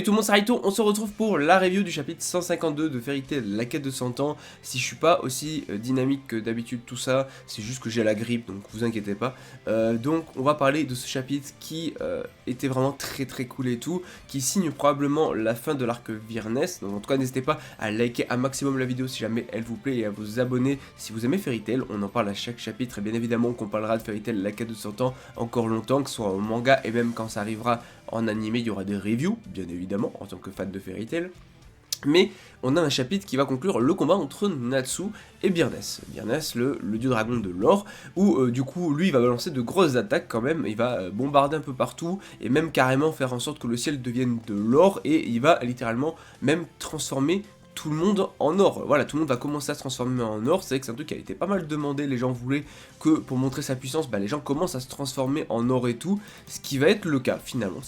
Salut tout le monde, c'est Raito, on se retrouve pour la review du chapitre 152 de Fairy Tail, la quête de 100 ans. Si je suis pas aussi dynamique que d'habitude tout ça, c'est juste que j'ai la grippe, donc vous inquiétez pas. Donc on va parler de ce chapitre qui était vraiment très cool et tout, qui signe probablement la fin de l'arc Virnes. Donc en tout cas n'hésitez pas à liker un maximum la vidéo si jamais elle vous plaît et à vous abonner si vous aimez Fairy Tail. On en parle à chaque chapitre et bien évidemment qu'on parlera de Fairy Tail, la quête de 100 ans encore longtemps, que ce soit en manga et même quand ça arrivera en animé, il y aura des reviews, bien évidemment, en tant que fan de Fairy Tail. Mais on a un chapitre qui va conclure le combat entre Natsu et Virnes. Virnes, le dieu dragon de l'or, où du coup, lui, il va balancer de grosses attaques quand même, il va bombarder un peu partout, et même carrément faire en sorte que le ciel devienne de l'or, et il va littéralement même transformer tout le monde en or. Voilà, tout le monde va commencer à se transformer en or. C'est vrai que c'est un truc qui a été pas mal demandé, les gens voulaient que pour montrer sa puissance, les gens commencent à se transformer en or et tout, ce qui va être le cas finalement,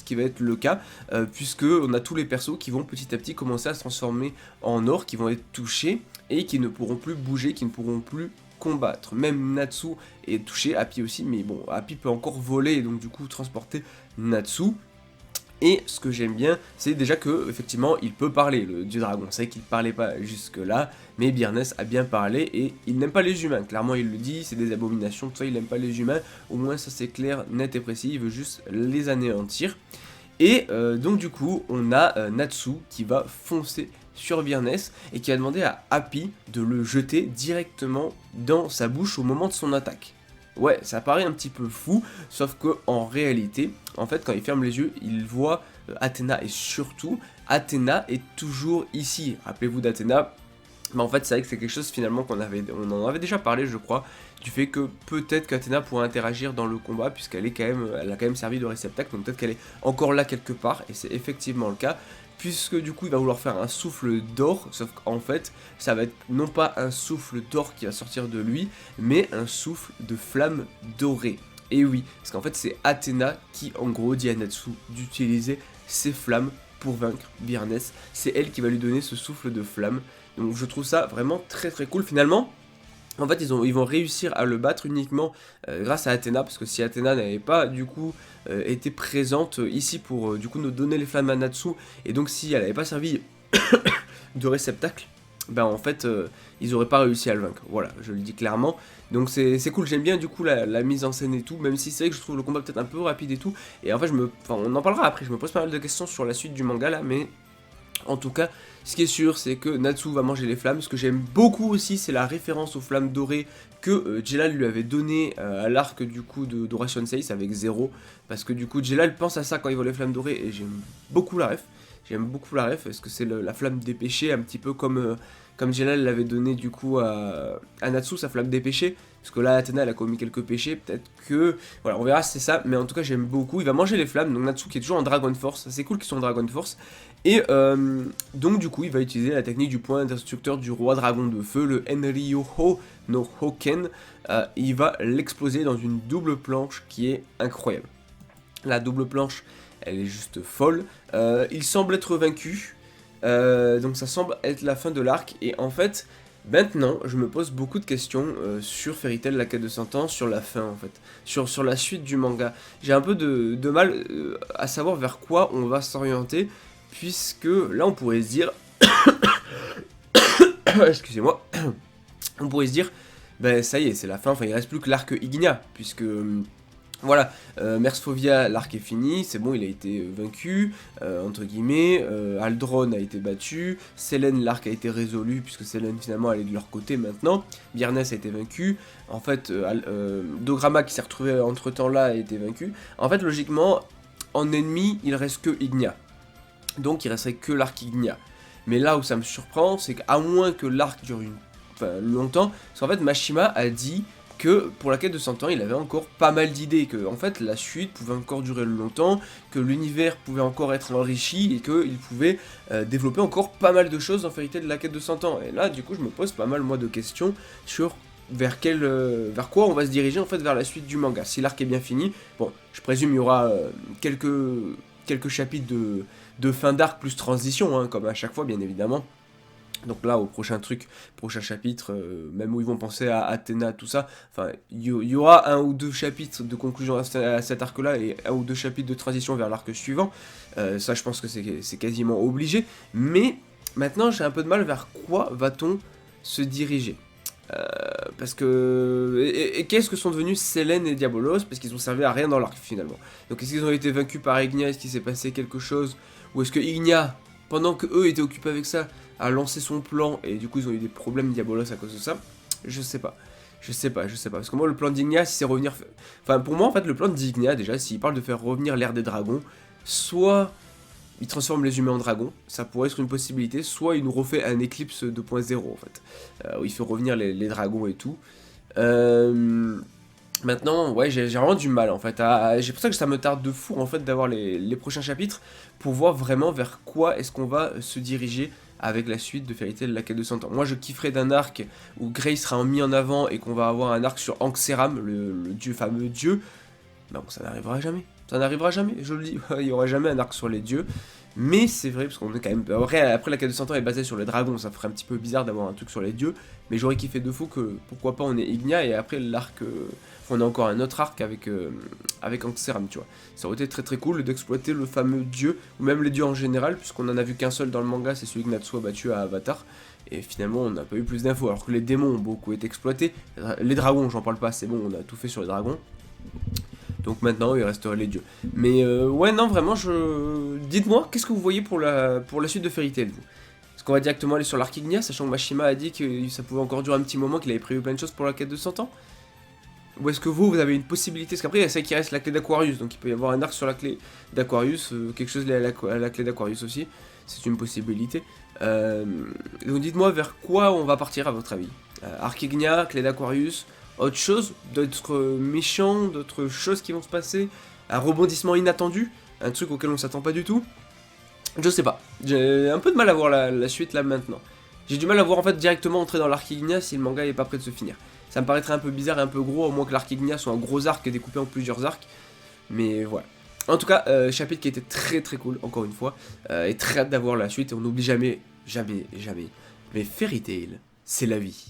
puisque on a tous les persos qui vont petit à petit commencer à se transformer en or, qui vont être touchés et qui ne pourront plus bouger, qui ne pourront plus combattre. Même Natsu est touché, Happy aussi, mais bon, Happy peut encore voler et donc du coup transporter Natsu. Et ce que j'aime bien, c'est déjà que effectivement il peut parler, le dieu dragon. C'est vrai qu'il ne parlait pas jusque là, mais Virnes a bien parlé et il n'aime pas les humains. Clairement il le dit, c'est des abominations, tout ça, il n'aime pas les humains. Au moins ça c'est clair, net et précis, il veut juste les anéantir. Et donc du coup on a Natsu qui va foncer sur Virnes et qui va demander à Happy de le jeter directement dans sa bouche au moment de son attaque. Ouais, ça paraît un petit peu fou, sauf que en réalité, en fait, quand il ferme les yeux, il voit Athéna et surtout, Athéna est toujours ici. Rappelez-vous d'Athéna, mais en fait, c'est vrai que c'est quelque chose finalement on en avait déjà parlé, je crois, du fait que peut-être qu'Athéna pourrait interagir dans le combat, puisqu'elle est elle a quand même servi de réceptacle, donc peut-être qu'elle est encore là quelque part, et c'est effectivement le cas. Puisque du coup il va vouloir faire un souffle d'or, sauf qu'en fait ça va être non pas un souffle d'or qui va sortir de lui, mais un souffle de flamme dorée. Et oui, parce qu'en fait c'est Athéna qui en gros dit à Natsu d'utiliser ses flammes pour vaincre Virnes. C'est elle qui va lui donner ce souffle de flamme. Donc je trouve ça vraiment très cool finalement. En fait, ils vont réussir à le battre uniquement grâce à Athéna, parce que si Athéna n'avait pas du coup été présente ici pour du coup nous donner les flammes à Natsu, et donc si elle n'avait pas servi de réceptacle, en fait ils n'auraient pas réussi à le vaincre. Voilà, je le dis clairement. Donc c'est cool, j'aime bien du coup la mise en scène et tout, même si c'est vrai que je trouve le combat peut-être un peu rapide et tout. Et en fait, on en parlera après, je me pose pas mal de questions sur la suite du manga là, mais en tout cas, ce qui est sûr, c'est que Natsu va manger les flammes. Ce que j'aime beaucoup aussi, c'est la référence aux flammes dorées que Jelal lui avait donné à l'arc du coup de Doration 6 avec Zero. Parce que du coup, Jelal pense à ça quand il voit les flammes dorées et j'aime beaucoup la ref. Parce que c'est la flamme des péchés, un petit peu comme Jelal l'avait donné du coup à Natsu, sa flamme des péchés. Parce que là, Athéna, elle a commis quelques péchés, peut-être que... Voilà, on verra si c'est ça, mais en tout cas, j'aime beaucoup. Il va manger les flammes, donc Natsu qui est toujours en Dragon Force, c'est cool qu'ils soient en Dragon Force. Et donc, du coup, il va utiliser la technique du point d'instructeur du roi dragon de feu, le Enryoho no Hoken. Il va l'exploser dans une double planche qui est incroyable. La double planche, elle est juste folle. Il semble être vaincu, donc ça semble être la fin de l'arc, et en fait... Maintenant, je me pose beaucoup de questions sur Fairy Tail, la quête de 100 ans, sur la fin en fait, sur la suite du manga. J'ai un peu de mal à savoir vers quoi on va s'orienter, puisque là on pourrait se dire... Excusez-moi. On pourrait se dire, ça y est, c'est la fin, il reste plus que l'arc Ignia, puisque... Voilà, Mersfovia, l'arc est fini, c'est bon, il a été vaincu, entre guillemets, Aldron a été battu, Selene, l'arc a été résolu, puisque Selene finalement elle est de leur côté maintenant, Virnes a été vaincu, en fait, Dograma qui s'est retrouvé entre temps là a été vaincu. En fait, logiquement, en ennemi, il reste que Ignia, donc il resterait que l'arc Ignia. Mais là où ça me surprend, c'est qu'à moins que l'arc dure longtemps, parce qu'en fait Mashima a dit que pour la quête de 100 ans, il avait encore pas mal d'idées, que en fait la suite pouvait encore durer longtemps, que l'univers pouvait encore être enrichi et qu'il pouvait développer encore pas mal de choses en Fairy Tail de la quête de 100 ans. Et là, du coup, je me pose pas mal moi de questions sur vers quoi on va se diriger en fait vers la suite du manga. Si l'arc est bien fini, bon, je présume il y aura quelques chapitres de fin d'arc plus transition, hein, comme à chaque fois bien évidemment. Donc là, au prochain truc, prochain chapitre, même où ils vont penser à Athéna, tout ça, enfin, il y aura un ou deux chapitres de conclusion à cet arc-là et un ou deux chapitres de transition vers l'arc suivant. Ça, je pense que c'est quasiment obligé. Mais maintenant, j'ai un peu de mal vers quoi va-t-on se diriger. Parce que... Et qu'est-ce que sont devenus Selene et Diabolos? Parce qu'ils ont servi à rien dans l'arc, finalement. Donc est-ce qu'ils ont été vaincus par Ignia? Est-ce qu'il s'est passé quelque chose? Ou est-ce que Ignia, pendant que eux étaient occupés avec ça, a lancé son plan et du coup ils ont eu des problèmes Diabolos à cause de ça? Je sais pas. Je sais pas. Parce que moi, le plan d'Ignia, si c'est revenir... Enfin, pour moi, en fait, le plan d'Ignia, déjà, s'il parle de faire revenir l'ère des dragons, soit il transforme les humains en dragons, ça pourrait être une possibilité, soit il nous refait un Eclipse 2.0 en fait, où il fait revenir les dragons et tout. Maintenant, ouais, j'ai vraiment du mal en fait, c'est pour ça que ça me tarde de fou en fait d'avoir les prochains chapitres, pour voir vraiment vers quoi est-ce qu'on va se diriger avec la suite de Fairy Tail la quête de 100 ans. Moi je kifferais d'un arc où Grey sera mis en avant et qu'on va avoir un arc sur Anxeram, le dieu, fameux dieu. Non, ça n'arrivera jamais. Ça n'arrivera jamais, je le dis. Il n'y aura jamais un arc sur les dieux. Mais c'est vrai, parce qu'on est quand même... Après la quête de 100 ans est basée sur les dragons, ça ferait un petit peu bizarre d'avoir un truc sur les dieux. Mais j'aurais kiffé de fou que, pourquoi pas, on ait Ignia, et après l'arc... on a encore un autre arc avec Anxeram, tu vois. Ça aurait été très très cool d'exploiter le fameux dieu, ou même les dieux en général, puisqu'on en a vu qu'un seul dans le manga, c'est celui que Natsu a battu à Avatar. Et finalement, on n'a pas eu plus d'infos, alors que les démons ont beaucoup été exploités. Les dragons, j'en parle pas, c'est bon, on a tout fait sur les dragons. Donc maintenant, il resterait les dieux. Mais ouais, non, vraiment, dites-moi, qu'est-ce que vous voyez pour la suite de Fairy Tail, vous? Est-ce qu'on va directement aller sur l'arc Ignia, sachant que Mashima a dit que ça pouvait encore durer un petit moment, qu'il avait prévu plein de choses pour la quête de 100 ans? Ou est-ce que vous avez une possibilité? Parce qu'après, il y a celle qui reste la clé d'Aquarius, donc il peut y avoir un arc sur la clé d'Aquarius, quelque chose lié à la clé d'Aquarius aussi, c'est une possibilité. Donc dites-moi vers quoi on va partir à votre avis. Arc Ignia, clé d'Aquarius, autre chose, d'autres méchants, d'autres choses qui vont se passer, un rebondissement inattendu, un truc auquel on s'attend pas du tout. Je sais pas, j'ai un peu de mal à voir la suite là maintenant. J'ai du mal à voir en fait directement entrer dans l'arc Ignia si le manga est pas prêt de se finir. Ça me paraîtrait un peu bizarre et un peu gros, au moins que l'arc Ignia soit un gros arc découpé en plusieurs arcs. Mais voilà. En tout cas, chapitre qui était très très cool, encore une fois, et très hâte d'avoir la suite, et on n'oublie jamais, jamais, jamais, mais Fairy Tail, c'est la vie.